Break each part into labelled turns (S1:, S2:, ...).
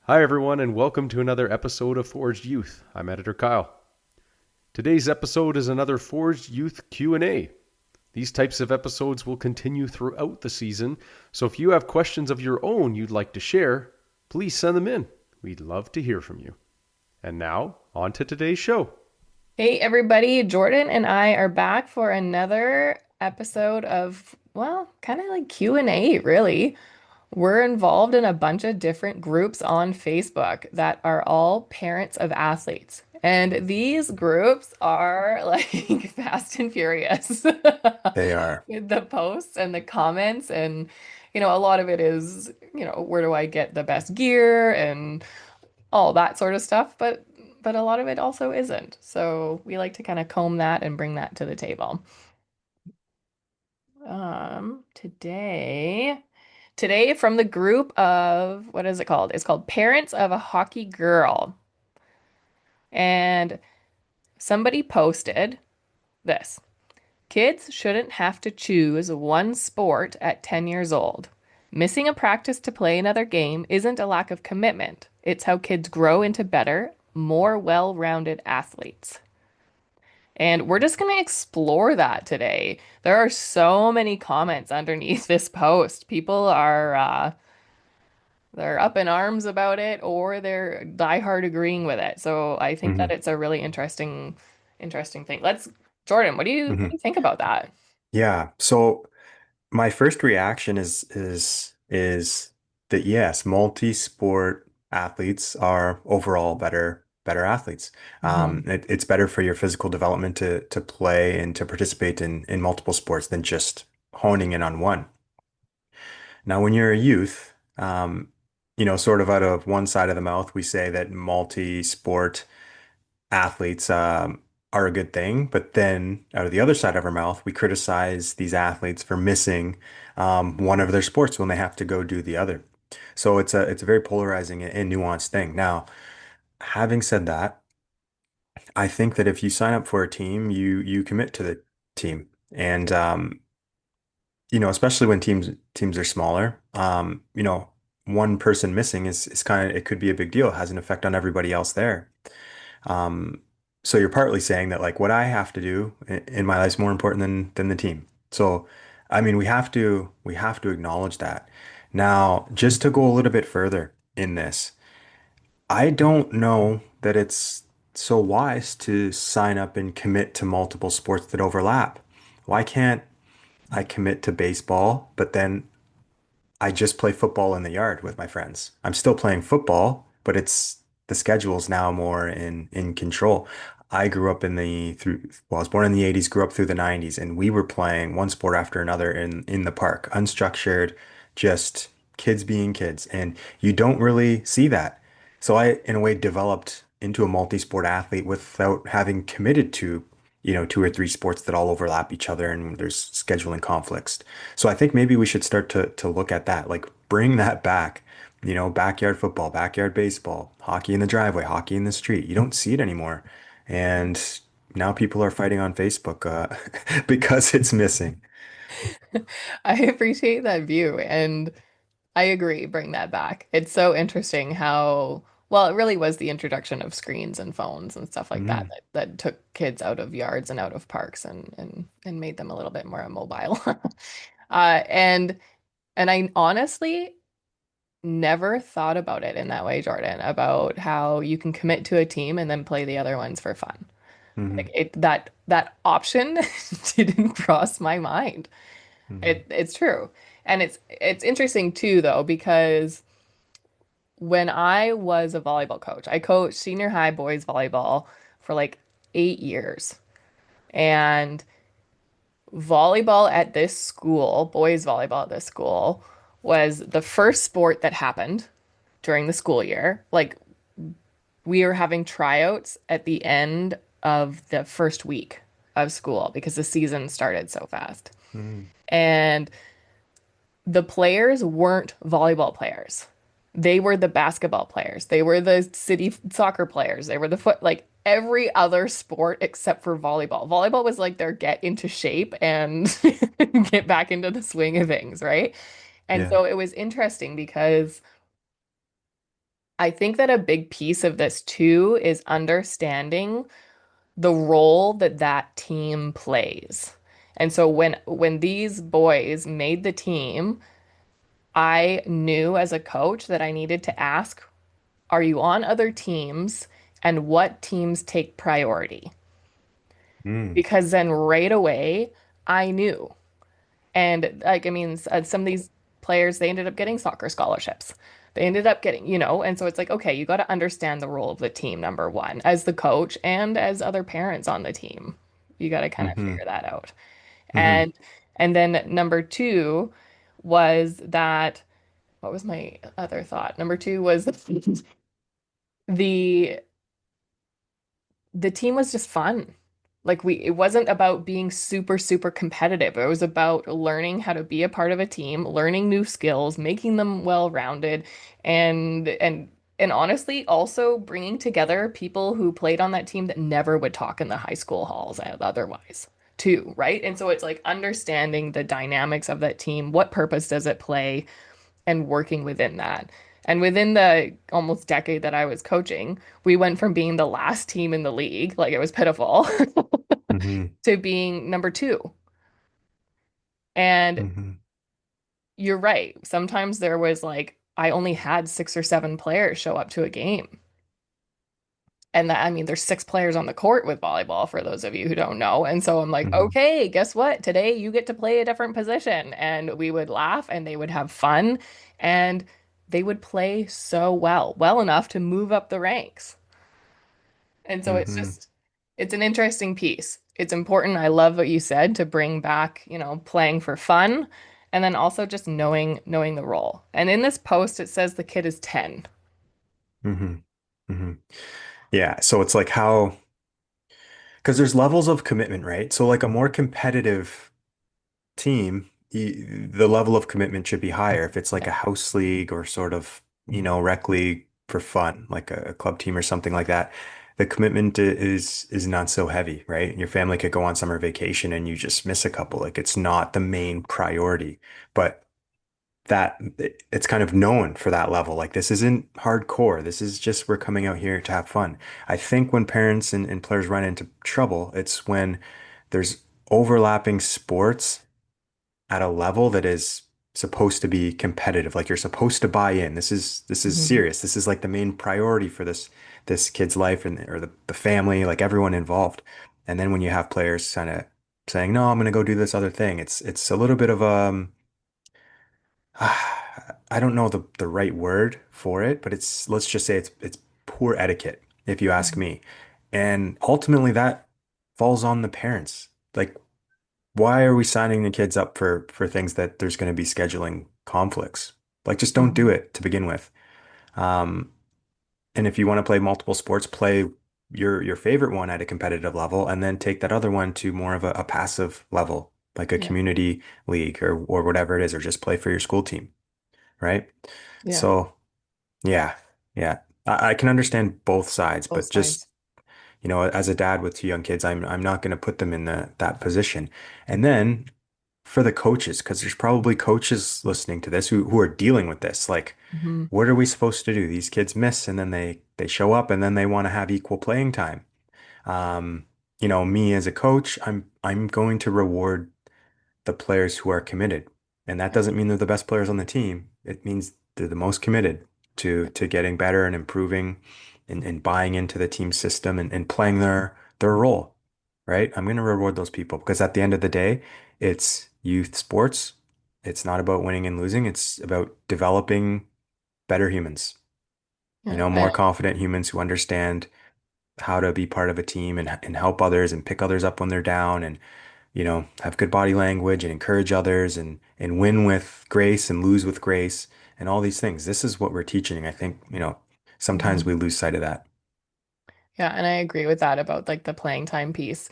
S1: Hi, everyone, and welcome to another episode of Forged Youth. I'm editor Kyle. Today's episode is another Forged Youth Q&A. These types of episodes will continue throughout the season, so if you have questions of your own you'd like to share, please send them in. We'd love to hear from you. And now, on to today's show.
S2: Hey everybody, Jordan and I are back for another episode of, well, kind of like Q&A, really. We're involved in a bunch of different groups on Facebook that are all parents of athletes. And these groups are like fast and furious
S1: They are.
S2: with the posts and the comments. And, a lot of it is, where do I get the best gear and all that sort of stuff, but a lot of it also isn't. So we like to kind of comb that and bring that to the table. Today from the group of what is it called? It's called Parents of a Hockey Girl. And somebody posted this. Kids shouldn't have to choose one sport at 10 years old. Missing a practice to play another game isn't a lack of commitment. It's how kids grow into better, more well-rounded athletes. And we're just going to explore that today. There are so many comments underneath this post. People are they're up in arms about it or they're diehard agreeing with it. So I think that
S1: hmm
S2: it's a really interesting thing. Jordan, what do
S1: hmm
S2: you think about that?
S1: Yeah. So my first reaction is that yes, multi-sport athletes are overall better athletes.
S2: Mhm.
S1: It's better for your physical development to play and to participate in multiple sports than just honing in on one. Now, when you're a youth, sort of out of one side of the mouth, we say that multi-sport athletes are a good thing, but then out of the other side of our mouth, we criticize these athletes for missing one of their sports when they have to go do the other. So it's a very polarizing and nuanced thing. Now, having said that, I think that if you sign up for a team, you commit to the team, and especially when teams are smaller, one person missing is kind of it could be a big deal. It has an effect on everybody else there. Um, so you're partly saying that like what I have to do in my life is more important than the team. So I mean we have to acknowledge that. Now, just to go a little bit further in this, I don't know that it's so wise to sign up and commit to multiple sports that overlap. Why can't I commit to baseball, but then I just play football in the yard with my friends. I'm still playing football, but it's the schedule's now more in control. I grew up in the through well, I was born in the 80s, grew up through the 90s, and we were playing one sport after another in the park, unstructured, just kids being kids. And you don't really see that. So I, in a way, developed into a multi-sport athlete without having committed to, two or three sports that all overlap each other and there's scheduling conflicts. So I think maybe we should start to look at that, like bring that back, backyard football, backyard baseball, hockey in the driveway, hockey in the street. You don't see it anymore. And now people are fighting on Facebook because it's missing.
S2: I appreciate that view and I agree, bring that back. It's so interesting how, well, it really was the introduction of screens and phones and stuff like that
S1: Mm,
S2: that took kids out of yards and out of parks and made them a little bit more immobile. Uh, and and I honestly never thought about it in that way, Jordan, about how you can commit to a team and then play the other ones for fun.
S1: hmm
S2: Like that option didn't cross my mind.
S1: hmm
S2: It's true. And it's interesting too though, because when I was a volleyball coach, I coached senior high boys volleyball for like 8 years. And volleyball at this school, boys volleyball at this school, was the first sport that happened during the school year. Like we were having tryouts at the end of the first week of school because the season started so fast.
S1: hmm
S2: And the players weren't volleyball players. They were the basketball players. They were the city soccer players. They were the foot, like every other sport except for volleyball. Volleyball was like their get into shape and get back into the swing of things, right? And
S1: Yeah.
S2: so it was interesting because I think that a big piece of this too is understanding the role that that team plays. And so when these boys made the team, I knew as a coach that I needed to ask, are you on other teams and what teams take priority?
S1: Mm,
S2: Because then right away I knew. And like, I mean, some of these players, they ended up getting soccer scholarships. They ended up getting, and so it's like, okay, you got to understand the role of the team, number one, as the coach and as other parents on the team. You got to kind of
S1: hmm
S2: figure that out.
S1: hmm
S2: And and then number two was that, what was my other thought? Number two was the the team was just fun. Like it wasn't about being super, super competitive. It was about learning how to be a part of a team, learning new skills, making them well-rounded, and and and honestly, also bringing together people who played on that team that never would talk in the high school halls otherwise, too, right? And so it's like understanding the dynamics of that team. What purpose does it play? And working within that. And within the almost decade that I was coaching, we went from being the last team in the league, like it was pitiful,
S1: hmm
S2: to being number two. And
S1: hmm
S2: you're right. Sometimes there was like, I only had 6 or 7 players show up to a game. And that, I mean, there's 6 players on the court with volleyball for those of you who don't know. And so I'm like,
S1: hmm
S2: okay, guess what? Today you get to play a different position. And we would laugh and they would have fun and they would play so well, well enough to move up the ranks. And so it's
S1: hmm
S2: just, it's an interesting piece. It's important. I love what you said to bring back, playing for fun and then also just knowing the role. And in this post, it says the kid is 10.
S1: hmm hmm Yeah. So it's like how, because there's levels of commitment, right? So like a more competitive team, the level of commitment should be higher. If it's like
S2: Yeah.
S1: a house league or sort of, rec league for fun, like a club team or something like that, the commitment is not so heavy, right? Your family could go on summer vacation and you just miss a couple. Like it's not the main priority, but it's kind of known for that level. Like this isn't hardcore. This is just we're coming out here to have fun. I think when parents and players run into trouble, it's when there's overlapping sports at a level that is supposed to be competitive. Like you're supposed to buy in. This is
S2: Mhm.
S1: serious. This is like the main priority for this kid's life and or the family, like everyone involved. And then when you have players kind of saying, "No, I'm going to go do this other thing," it's a little bit of I don't know the right word for it, but it's let's just say it's poor etiquette, if you ask
S2: Mhm.
S1: me. And ultimately that falls on the parents. Like why are we signing the kids up for things that there's going to be scheduling conflicts? Like, just don't do
S2: Mhm.
S1: it to begin with. Um, and if you want to play multiple sports, play your favorite one at a competitive level, and then take that other one to more of a passive level, like a
S2: Yeah.
S1: community league or whatever it is, or just play for your school team, right?
S2: Yeah.
S1: So, yeah, yeah, I can understand both sides,
S2: Both
S1: but
S2: sides.
S1: just as a dad with 2 young kids, I'm not going to put them in that position. And then for the coaches, because there's probably coaches listening to this who are dealing with this. Like,
S2: Hmm.
S1: what are we supposed to do? These kids miss and then they show up and then they want to have equal playing time. Um, me as a coach, I'm going to reward the players who are committed. And that
S2: Yeah.
S1: doesn't mean they're the best players on the team. It means they're the most committed to getting better and improving and buying into the team system and playing their role, right? I'm going to reward those people because at the end of the day, it's youth sports. It's not about winning and losing. It's about developing better humans,
S2: Yeah.
S1: more confident humans who understand how to be part of a team and help others and pick others up when they're down and have good body language and encourage others and win with grace and lose with grace and all these things. This is what we're teaching. I think, sometimes
S2: Mhm.
S1: we lose sight of that.
S2: Yeah, and I agree with that about like the playing time piece.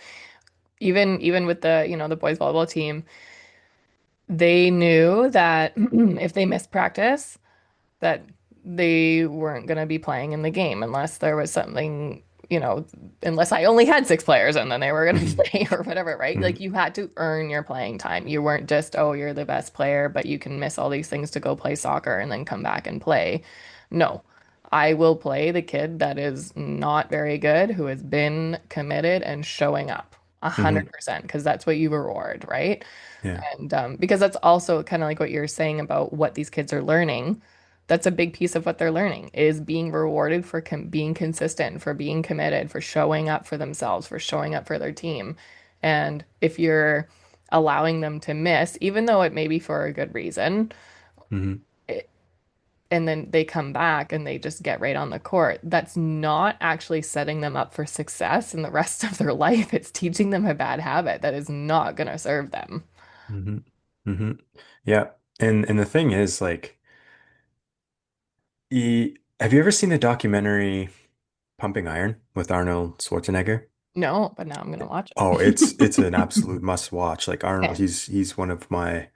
S2: Even with the boys volleyball team, they knew that if they missed practice, that they weren't going to be playing in the game unless there was something, you know, unless I only had 6 players and then they were going to
S1: Mhm.
S2: play or whatever, right? Like
S1: Mhm.
S2: you had to earn your playing time. You weren't just, oh, you're the best player, but you can miss all these things to go play soccer and then come back and play. No. I will play the kid that is not very good, who has been committed and showing up
S1: Hmm.
S2: 100%, because that's what you reward, right?
S1: Yeah.
S2: And because that's also kind of like what you're saying about what these kids are learning. That's a big piece of what they're learning is being rewarded for being consistent, for being committed, for showing up for themselves, for showing up for their team. And if you're allowing them to miss, even though it may be for a good reason,
S1: Hmm.
S2: and then they come back and they just get right on the court, that's not actually setting them up for success in the rest of their life. It's teaching them a bad habit that is not going to serve them.
S1: Hmm. Hmm. Yeah. And the thing is, like, have you ever seen the documentary Pumping Iron with Arnold Schwarzenegger?
S2: No, but now I'm going to watch
S1: Oh, it's
S2: it.
S1: an absolute must watch. Like Arnold,
S2: Okay.
S1: he's one of my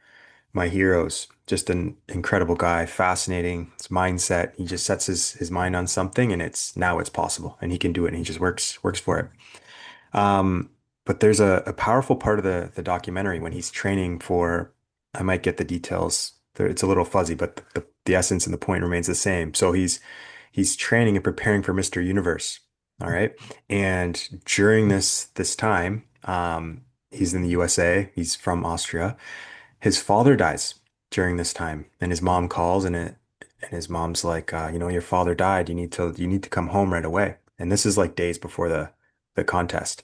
S1: heroes. Just an incredible guy, fascinating. His mindset. He just sets his mind on something, and it's possible, and he can do it, and he just works for it. Um, but there's a powerful part of the documentary when he's training for. I might get the details. It's a little fuzzy, but the essence and the point remains the same. So he's training and preparing for Mr. Universe. All right. And during this time, he's in the USA. He's from Austria. His father dies during this time, and his mom calls, and his mom's like, your father died. You need to come home right away. And this is like days before the contest.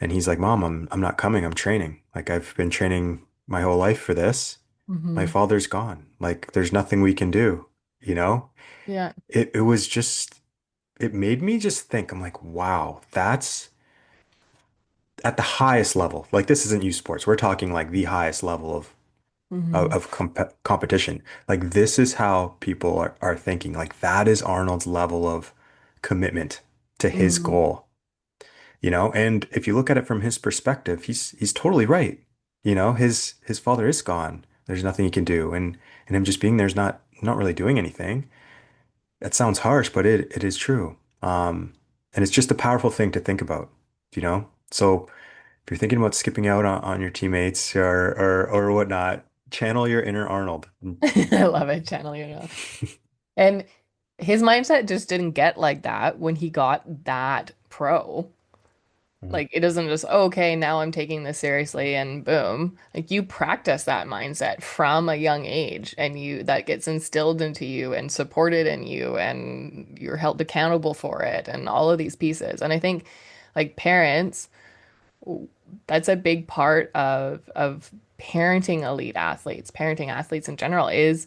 S1: And he's like, Mom, I'm not coming. I'm training. Like I've been training my whole life for this. My
S2: Hmm.
S1: father's gone. Like there's nothing we can do, you know?
S2: Yeah.
S1: It was just it made me just think, I'm like, wow, that's at the highest level. Like this isn't youth sports. We're talking like the highest level
S2: Hmm.
S1: competition. Like this is how people are thinking. Like that is Arnold's level of commitment to his
S2: Hmm.
S1: goal. And if you look at it from his perspective, he's totally right. His father is gone. There's nothing he can do, and him just being there is not really doing anything. That sounds harsh, but it is true. And it's just a powerful thing to think about. So if you're thinking about skipping out on your teammates or whatnot, channel your inner Arnold.
S2: I love it, Channel, you know. And his mindset just didn't get like that when he got that pro.
S1: Mhm.
S2: Like it doesn't just, "Oh, okay, now I'm taking this seriously and boom." Like you practice that mindset from a young age and you that gets instilled into you and supported in you and you're held accountable for it and all of these pieces. And I think like parents, that's a big part of parenting elite athletes, parenting athletes in general is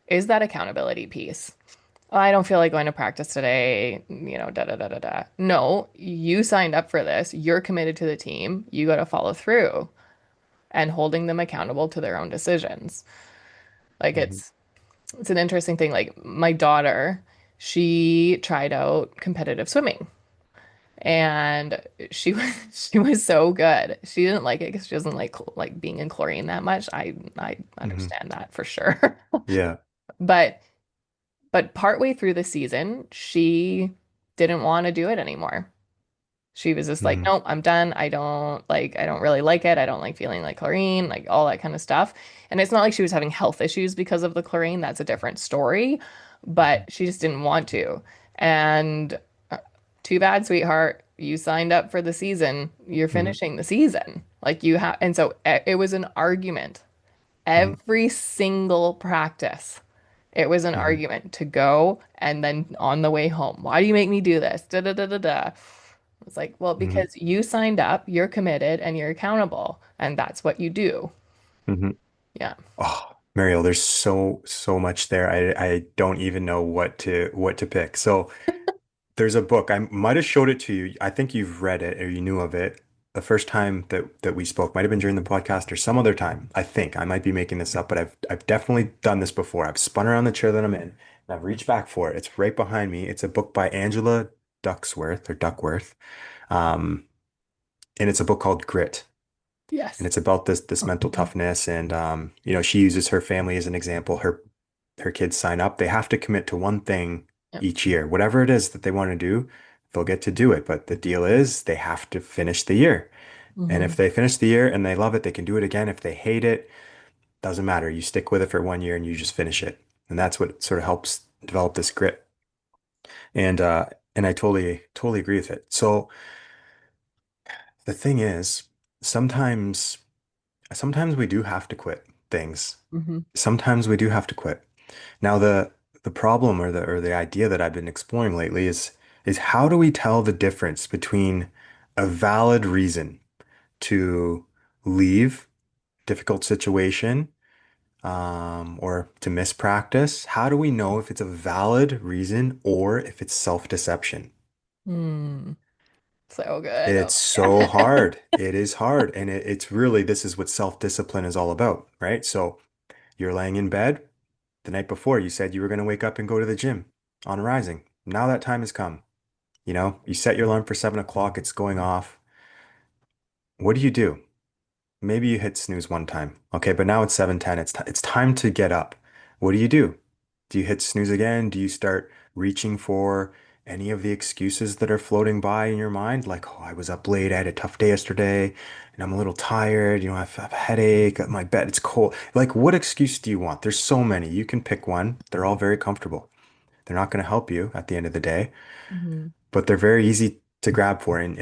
S2: that accountability piece. "Oh, I don't feel like going to practice today, da da da da da." No, you signed up for this. You're committed to the team. You got to follow through and holding them accountable to their own decisions. Like
S1: Mhm.
S2: it's an interesting thing. Like my daughter, she tried out competitive swimming and she was she was so good. She didn't like it because she doesn't like being in chlorine that much. I
S1: Mhm.
S2: understand that for sure.
S1: Yeah.
S2: But partway through the season, she didn't want to do it anymore. She was just like,
S1: Mhm.
S2: "Nope, I'm done. I don't really like it. I don't like feeling like chlorine, like all that kind of stuff." And it's not like she was having health issues because of the chlorine. That's a different story, but she just didn't want to. And too bad, sweetheart. You signed up for the season. You're
S1: Mhm.
S2: finishing the season. Like you have, and so it was an argument
S1: Mhm.
S2: every single practice. It was an
S1: Mhm.
S2: argument to go and then on the way home. "Why do you make me do this? Da da da da da." It's like, well,
S1: Mhm.
S2: because you signed up, you're committed, and you're accountable, and that's what you do.
S1: Mhm.
S2: Yeah.
S1: Oh, Mariel, there's so much there. I don't even know what to pick. So there's a book. I might have showed it to you. I think you've read it or you knew of it. The first time that we spoke might have been during the podcast or some other time. I think I might be making this up, but I've definitely done this before. I've spun around the chair that I'm in and I've reached back for it. It's right behind me. It's a book by Angela Duckworth. Um, and it's a book called Grit. And
S2: Yes.
S1: it's about this mental
S2: Mhm.
S1: toughness. And she uses her family as an example. Her kids sign up. They have to commit to one thing
S2: Yep.
S1: each year. Whatever it is that they want to do, they'll get to do it. But the deal is they have to finish the year. And if
S2: Hmm.
S1: they finish the year and they love it, they can do it again. If they hate it, doesn't matter. You stick with it for one year and you just finish it. And that's what sort of helps develop this grit. And I totally agree with it. So the thing is, sometimes sometimes we do have to quit things.
S2: Hmm.
S1: Sometimes we do have to quit. Now the problem or the idea that I've been exploring lately is how do we tell the difference between a valid reason to leave difficult situation or to miss practice? How do we know if it's a valid reason or if it's self-deception?
S2: Hmm. So good. Oh
S1: It's so
S2: my
S1: hard. It is hard. And it's really, this is what self-discipline is all about, right? So you're laying in bed. The night before, you said you were going to wake up and go to the gym on Rising. Now that time has come. You know, you set your alarm for 7 o'clock, it's going off. What do you do? Maybe you hit snooze one time. Okay, but now it's 7:10. It's time to get up. What do you do? Do you hit snooze again? Do you start reaching for any of the excuses that are floating by in your mind? Like, oh, I was up late, I had a tough day yesterday, and I'm a little tired, have a headache, my bed, it's cold. Like, what excuse do you want? There's so many. You can pick one. They're all very comfortable. They're not going to help you at the end of the day,
S2: God.
S1: but they're very easy to grab for. And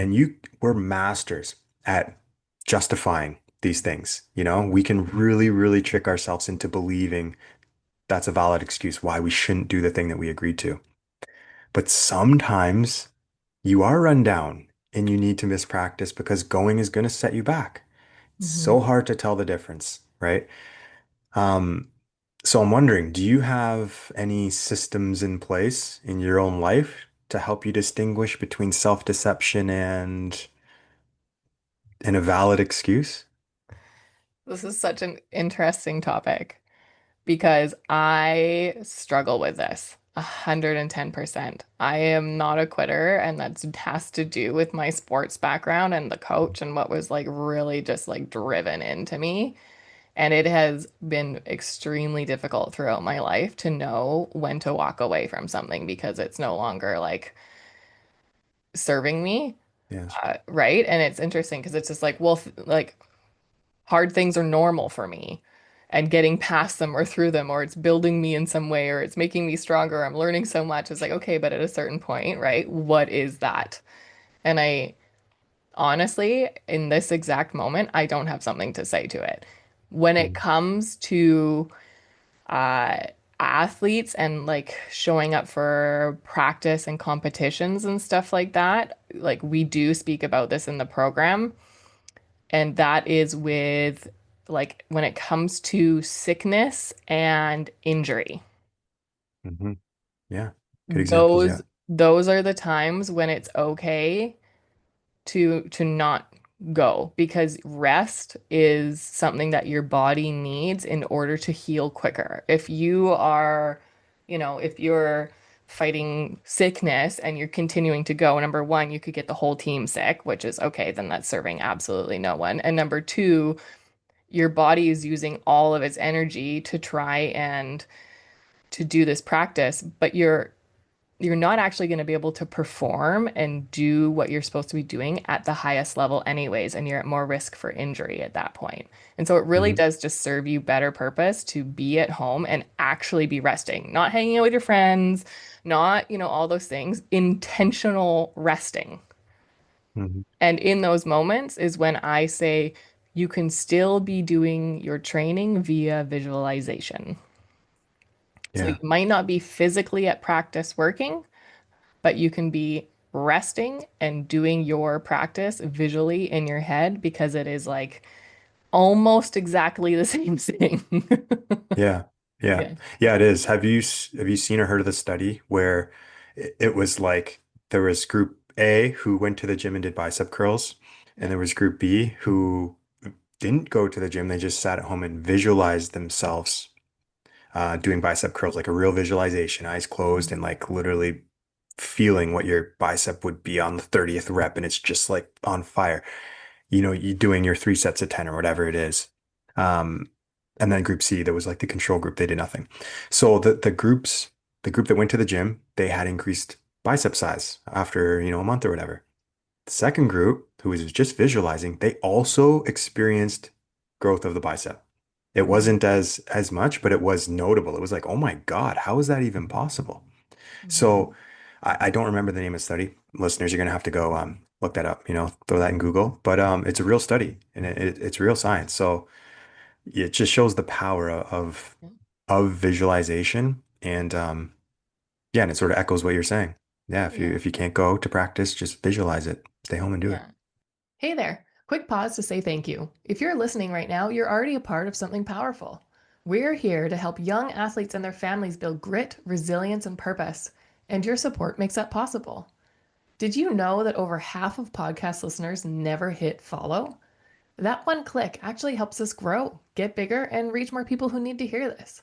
S1: we're masters at justifying these things. You know, we can really, really trick ourselves into believing that's a valid excuse why we shouldn't do the thing that we agreed to. But sometimes you are run down and you need to miss practice because going is going to set you back. It's
S2: Hmm.
S1: so hard to tell the difference, right? Um, so I'm wondering, do you have any systems in place in your own life to help you distinguish between self-deception and a valid excuse?
S2: This is such an interesting topic because I struggle with this 110%. I am not a quitter, and that has to do with my sports background and the coach and what was like really just like driven into me. And it has been extremely difficult throughout my life to know when to walk away from something because it's no longer like serving me.
S1: Yes.
S2: Right. And it's interesting because it's just like, well, like hard things are normal for me. And getting past them or through them, or it's building me in some way, or it's making me stronger. I'm learning so much. It's like, okay, but at a certain point, right? What is that? And I honestly, in this exact moment, I don't have something to say to it. When it
S1: Mhm.
S2: comes to uh, athletes and like showing up for practice and competitions and stuff like that, like we do speak about this in the program. And that is with like when it comes to sickness and injury.
S1: Mhm. Yeah. Good examples.
S2: Those
S1: Yeah.
S2: those are the times when it's okay to not go because rest is something that your body needs in order to heal quicker. If you are, if you're fighting sickness and you're continuing to go, number one, you could get the whole team sick, which is okay, then that's serving absolutely no one. And number two, your body is using all of its energy to try and to do this practice, but you're not actually going to be able to perform and do what you're supposed to be doing at the highest level anyways, and you're at more risk for injury at that point. And so it really
S1: Hmm.
S2: does just serve you better purpose to be at home and actually be resting, not hanging out with your friends, not, all those things, intentional resting.
S1: Hmm.
S2: And in those moments is when I say you can still be doing your training via visualization. So you
S1: Yeah.
S2: might not be physically at practice working, but you can be resting and doing your practice visually in your head because it is like almost exactly the same thing.
S1: Yeah. Yeah.
S2: Yeah.
S1: Yeah, it is. Have you seen or heard of the study where it was like there was group A who went to the gym and did bicep curls, and
S2: Yeah.
S1: there was group B who didn't go to the gym. They just sat at home and visualized themselves doing bicep curls, like a real visualization, eyes closed, and like literally feeling what your bicep would be on the 30th rep, and it's just like on fire. You doing your 3 sets of 10 or whatever it is. Um, and then group C, that was like the control group, they did nothing. So the group that went to the gym, they had increased bicep size after, a month or whatever. The second group, who was just visualizing, they also experienced growth of the bicep. It
S2: Mhm.
S1: wasn't as much, but it was notable. It was like, oh my God, how is that even possible?
S2: Mhm.
S1: So I don't remember the name of the study. Listeners, you're gonna have to go look that up, throw that in Google. But it's a real study and it's real science. So it just shows the power of visualization and yeah, and it sort of echoes what you're saying. Yeah,
S2: Yeah.
S1: if you can't go to practice, just visualize it. Stay home and do it.
S2: Yeah. Hey there. Quick pause to say thank you. If you're listening right now, you're already a part of something powerful. We're here to help young athletes and their families build grit, resilience, and purpose, and your support makes that possible. Did you know that over half of podcast listeners never hit follow? That one click actually helps us grow, get bigger, and reach more people who need to hear this.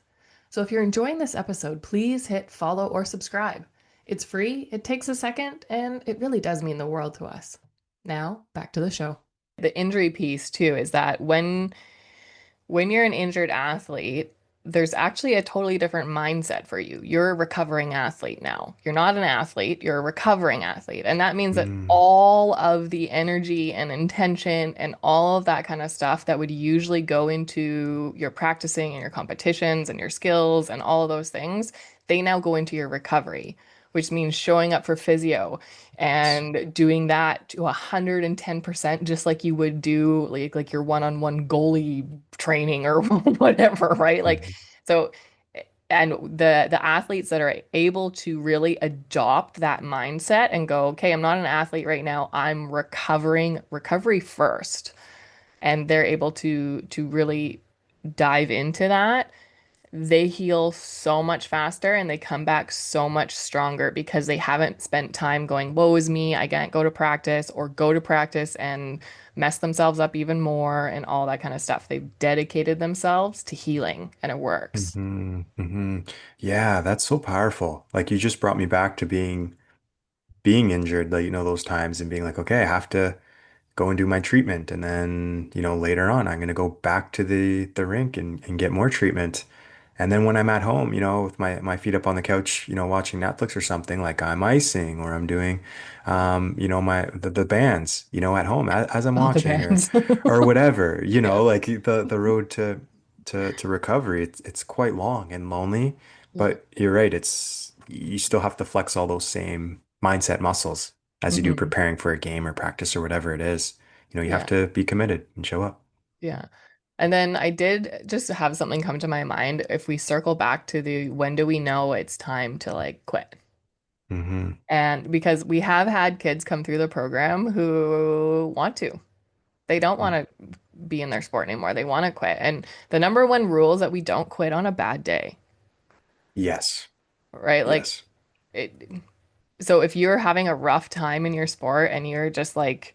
S2: So if you're enjoying this episode, please hit follow or subscribe. It's free, it takes a second, and it really does mean the world to us. Now, back to the show. The injury piece, too, is that when you're an injured athlete, there's actually a totally different mindset for you. You're a recovering athlete now. You're not an athlete, you're a recovering athlete. And that means that
S1: Mm,
S2: all of the energy and intention and all of that kind of stuff that would usually go into your practicing and your competitions and your skills and all of those things, they now go into your recovery, which means showing up for physio
S1: yes.
S2: and doing that to 110% just like you would do like your one-on-one goalie training or whatever, right? Like
S1: Mhm.
S2: so and the athletes that are able to really adopt that mindset and go, okay, I'm not an athlete right now. I'm recovery first. And they're able to really dive into that, they heal so much faster and they come back so much stronger because they haven't spent time going, woe is me, I can't go to practice, or go to practice and mess themselves up even more and all that kind of stuff. They've dedicated themselves to healing and it works.
S1: Yeah, that's so powerful. Like you just brought me back to being injured, like those times and being like, okay, I have to go and do my treatment. And then, later on, I'm going to go back to the rink and get more treatment. And then when I'm at home, with my feet up on the couch, watching Netflix or something, like I'm icing or I'm doing, the bands, at home as I'm
S2: All the
S1: watching
S2: bands.
S1: or whatever,
S2: Yeah.
S1: like the road to recovery, it's quite long and lonely,
S2: Yeah.
S1: but you're right. You still have to flex all those same mindset muscles as you do
S2: Hmm.
S1: preparing for a game or practice or whatever it is. You have
S2: Yeah.
S1: to be committed and show up.
S2: Yeah. And then I did just have something come to my mind. If we circle back to the when do we know it's time to like quit?
S1: Hmm.
S2: And because we have had kids come through the program who want to. They don't want to be in their sport anymore. They want to quit. And the number one rule is that we don't quit on a bad day,
S1: Yes.
S2: right? Like
S1: Yes.
S2: it, so if you're having a rough time in your sport and you're just like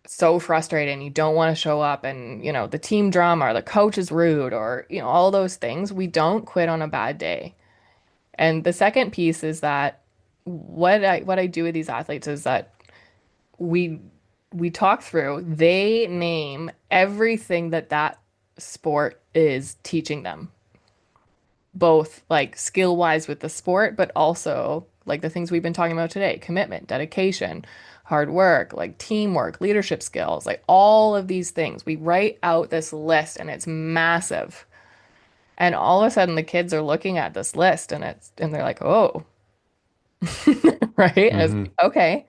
S2: so frustrated and you don't want to show up and the team drama or the coach is rude or all those things, we don't quit on a bad day. And the second piece is that what I do with these athletes is that we we talk through, they name everything that that sport is teaching them, both like skill wise with the sport, but also like the things we've been talking about today, commitment, dedication, hard work, like teamwork, leadership skills, like all of these things. We write out this list and it's massive. And all of a sudden the kids are looking at this list and they're like, oh, right? And it's
S1: Hmm.
S2: like, okay.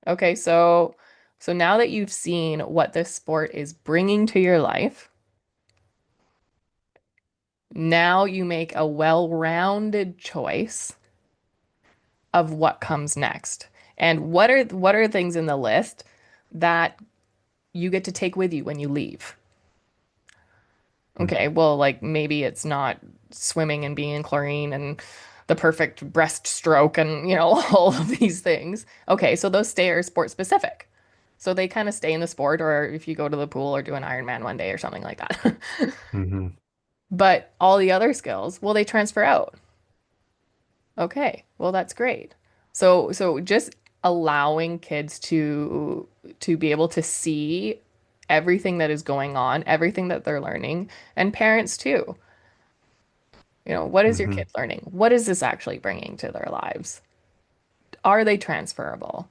S2: Okay, so now that you've seen what this sport is bringing to your life, now you make a well-rounded choice of what comes next. And what are things in the list that you get to take with you when you leave? Okay, well, like maybe it's not swimming and being in chlorine and the perfect breaststroke and, all of these things. Okay, so those stay are sport specific. So they kind of stay in the sport, or if you go to the pool or do an Ironman one day or something like that.
S1: Hmm.
S2: But all the other skills, well, they transfer out. Okay, well, that's great. So just allowing kids to be able to see everything that is going on, everything that they're learning, and parents too. What is your
S1: Hmm.
S2: kid learning? What is this actually bringing to their lives? Are they transferable?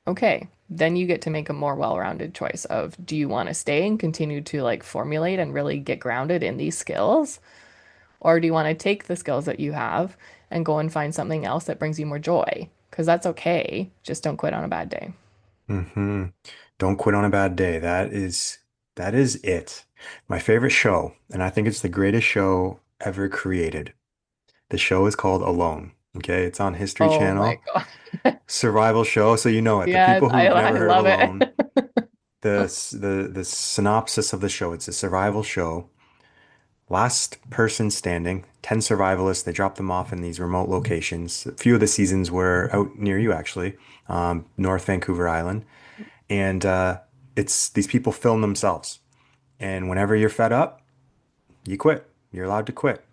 S2: Okay, then you get to make a more well-rounded choice of do you want to stay and continue to like formulate and really get grounded in these skills? Or do you want to take the skills that you have and go and find something else that brings you more joy. Because that's okay. Just don't quit on a bad day.
S1: Hmm. Don't quit on a bad day. That is it. My favorite show, and I think it's the greatest show ever created. The show is called Alone. Okay, it's on History
S2: Oh my
S1: Channel.
S2: God.
S1: Survival show, so you know it. The
S2: Yes,
S1: people
S2: I
S1: who've
S2: I
S1: never heard of
S2: love
S1: Alone,
S2: it.
S1: the synopsis of the show, it's a survival show. Last person standing, 10 survivalists. They drop them off in these remote locations. A few of the seasons were out near you, actually, North Vancouver Island. And it's these people film themselves. And whenever you're fed up, you quit. You're allowed to quit.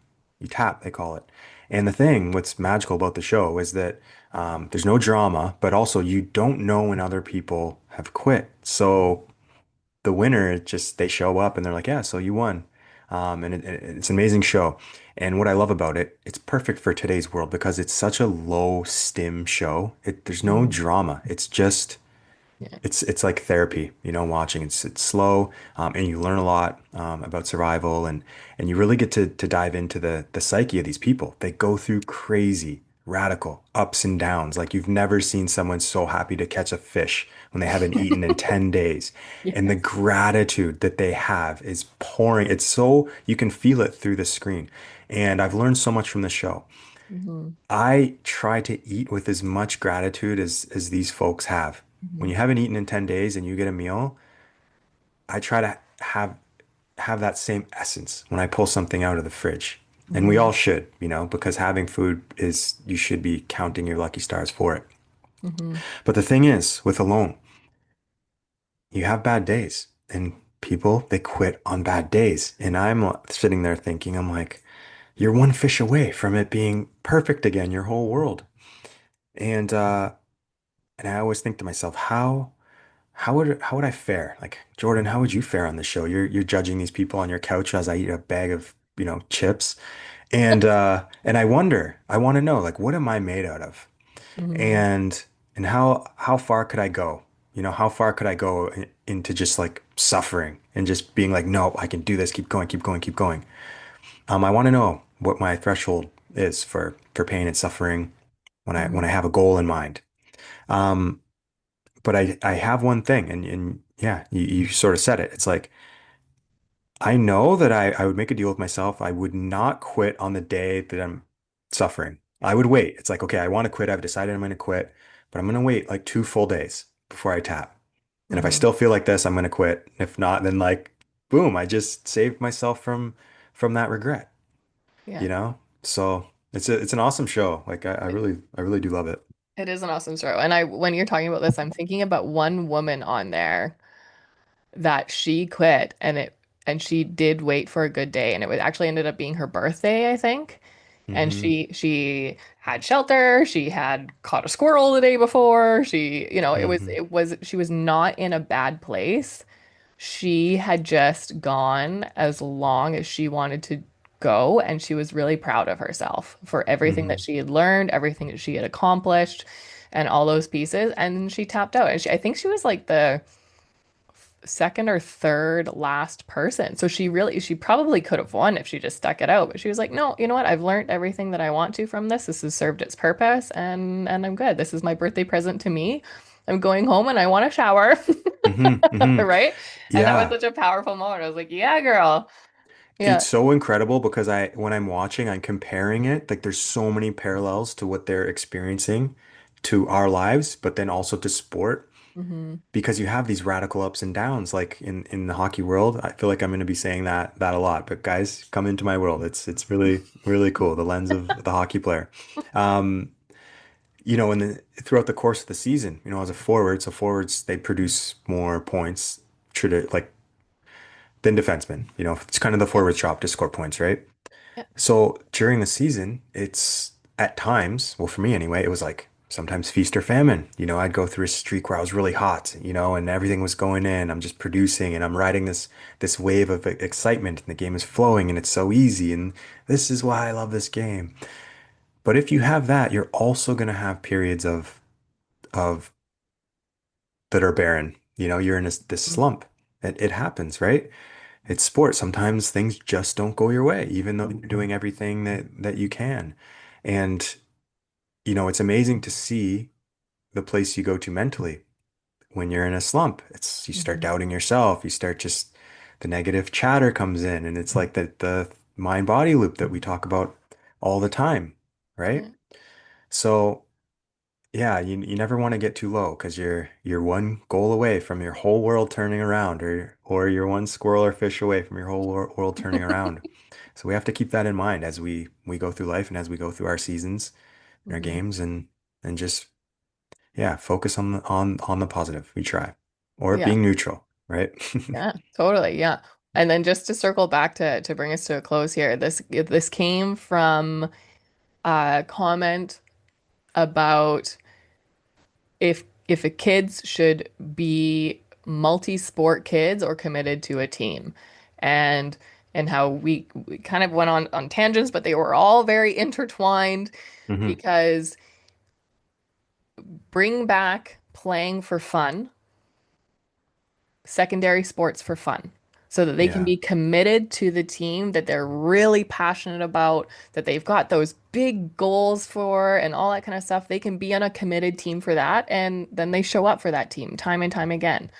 S1: You tap, they call it. And the thing, what's magical about the show is that there's no drama, but also you don't know when other people have quit. So the winner just they show up and they're like, yeah, so you won. It's an amazing show. And what I love about it, it's perfect for today's world because it's such a low stim show. There's no
S2: Mhm.
S1: drama. It's just
S2: Yeah.
S1: it's like therapy, watching. It's slow, and you learn a lot about survival, and you really get to dive into the psyche of these people. They go through crazy, radical ups and downs. Like you've never seen someone so happy to catch a fish when they haven't eaten in 10 days. And the
S2: Yes.
S1: gratitude that they have is pouring. It's so you can feel it through the screen. And I've learned so much from the show.
S2: Hmm.
S1: I try to eat with as much gratitude as these folks have. When
S2: Hmm.
S1: you haven't eaten in 10 days and you get a meal, I try to have that same essence when I pull something out of the fridge. And we all
S2: Hmm.
S1: should, because having food is you should be counting your lucky stars for it.
S2: Hmm.
S1: But the thing is, with alone, you have bad days and people they quit on bad days. And I'm sitting there thinking, I'm like, you're one fish away from it being perfect again, your whole world. And and I always think to myself, how would I fare? Like, Jordan, how would you fare on the show? You're judging these people on your couch as I eat a bag of, chips. And I want to know, like, what am I made out of?
S2: Hmm.
S1: And how far could I go? How far could I go into just like suffering and just being like, no, I can do this, keep going, keep going, keep going. I want to know what my threshold is for pain and suffering when I
S2: Hmm.
S1: have a goal in mind. Um, but I have one thing, and yeah, you sort of said it. It's like I know that I would make a deal with myself. I would not quit on the day that I'm suffering. I would wait. It's like, okay, I want to quit. I've decided I'm going to quit, but I'm going to wait like 2 full days before I tap. And if I
S2: Hmm.
S1: still feel like this, I'm going to quit. If not, then like, boom, I just saved myself from that regret,
S2: Yeah.
S1: you know? So it's an awesome show. Like I really do love it.
S2: It is an awesome show. And when you're talking about this, I'm thinking about one woman on there that she quit and she did wait for a good day and it actually ended up being her birthday, I think. And
S1: Hmm.
S2: she had shelter, she had caught a squirrel the day before.
S1: Hmm.
S2: She was not in a bad place. She had just gone as long as she wanted to go, and she was really proud of herself for everything that
S1: Hmm.
S2: she had learned, everything that she had accomplished, and all those pieces. And she tapped out. And I think she was like the second or third last person. So she probably could have won if she just stuck it out. But she was like, no, you know what? I've learned everything that I want to from this. This has served its purpose, and I'm good. This is my birthday present to me. I'm going home and I want a shower.
S1: Hmm. Hmm.
S2: Right? And that was
S1: Yeah.
S2: such a powerful moment. I was like, yeah, girl. Yeah.
S1: It's so incredible because when I'm watching, I'm comparing it. Like there's so many parallels to what they're experiencing to our lives, but then also to sport
S2: Hmm.
S1: because you have these radical ups and downs. Like in the hockey world, I feel like I'm going to be saying that a lot. But guys, come into my world. It's really really cool. The lens of the hockey player. Um, throughout the course of the season, as a forward, so forwards they produce more points, like than defensemen. It's kind of the
S2: Yeah.
S1: forward job to score points, right?
S2: Yeah.
S1: So during the season, it's at times, well, for me anyway, it was like sometimes feast or famine. I'd go through a streak where I was really hot, and everything was going in. I'm just producing and I'm riding this wave of excitement and the game is flowing and it's so easy. And this is why I love this game. But if you have that, you're also going to have periods of that are barren. You're in this slump. It happens, right? It's sport. Sometimes things just don't go your way, even though you're doing everything that you can. And, it's amazing to see the place you go to mentally when you're in a slump. You start
S2: Mhm.
S1: doubting yourself. You start just the negative chatter comes in, and it's like the mind body loop that we talk about all the time, right?
S2: Yeah.
S1: So yeah, you never want to get too low because you're one goal away from your whole world turning around, or you're one squirrel or fish away from your whole world turning around. So we have to keep that in mind as we go through life and as we go through our seasons and our
S2: Mhm.
S1: games, and just yeah, focus on the positive. We try. Or
S2: Yeah.
S1: being neutral, right?
S2: Yeah, totally. Yeah. And then just to circle back to bring us to a close here, this came from a comment about if a kids should be multi-sport kids or committed to a team. And and how we kind of went on tangents, but they were all very intertwined
S1: Hmm.
S2: because bring back playing for fun, secondary sports for fun, so that they can
S1: Yeah.
S2: be committed to the team that they're really passionate about, that they've got those big goals for, and all that kind of stuff. They can be on a committed team for that, and then they show up for that team time and time again.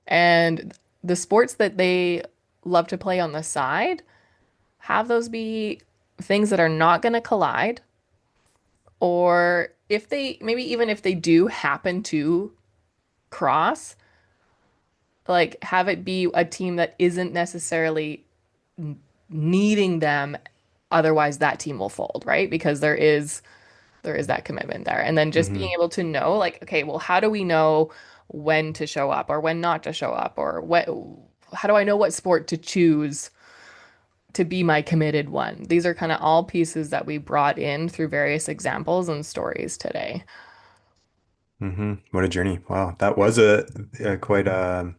S2: And the sports that they love to play on the side, have those be things that are not going to collide, or if they maybe even if they do happen to cross, like have it be a team that isn't necessarily needing them, otherwise that team will fold, right? Because there is that commitment there. And then just being
S1: Hmm.
S2: able to know, like, okay, well, how do we know when to show up or when not to show up, or what, how do I know what sport to choose to be my committed one? These are kind of all pieces that we brought in through various examples and stories today.
S1: Hmm. What a journey. Wow. That was a quite a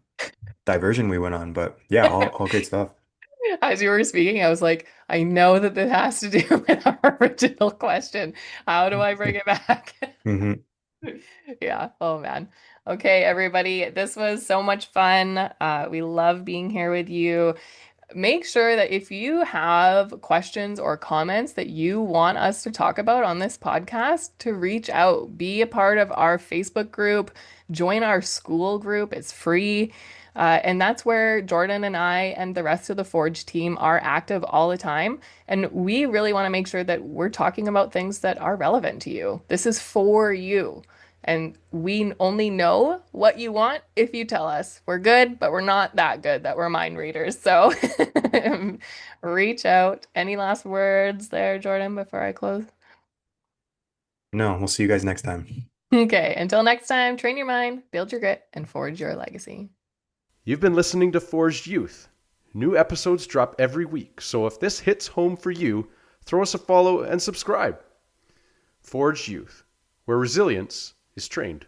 S1: diversion we went on, but yeah, all great stuff.
S2: As you were speaking, I was like, I know that this has to do with our original question. How do I bring it back?
S1: Hmm.
S2: Yeah. Oh man. Okay, everybody. This was so much fun. We love being here with you. Make sure that if you have questions or comments that you want us to talk about on this podcast, to reach out, be a part of our Facebook group, join our school group. It's free. And that's where Jordan and I and the rest of the Forge team are active all the time. And we really want to make sure that we're talking about things that are relevant to you. This is for you. And we only know what you want if you tell us. We're good, but we're not that good that we're mind readers. So reach out. Any last words there, Jordan, before I close?
S1: No, we'll see you guys next time.
S2: Okay, until next time, train your mind, build your grit, and forge your legacy.
S3: You've been listening to Forged Youth. New episodes drop every week, so if this hits home for you, throw us a follow and subscribe. Forged Youth, where resilience is trained.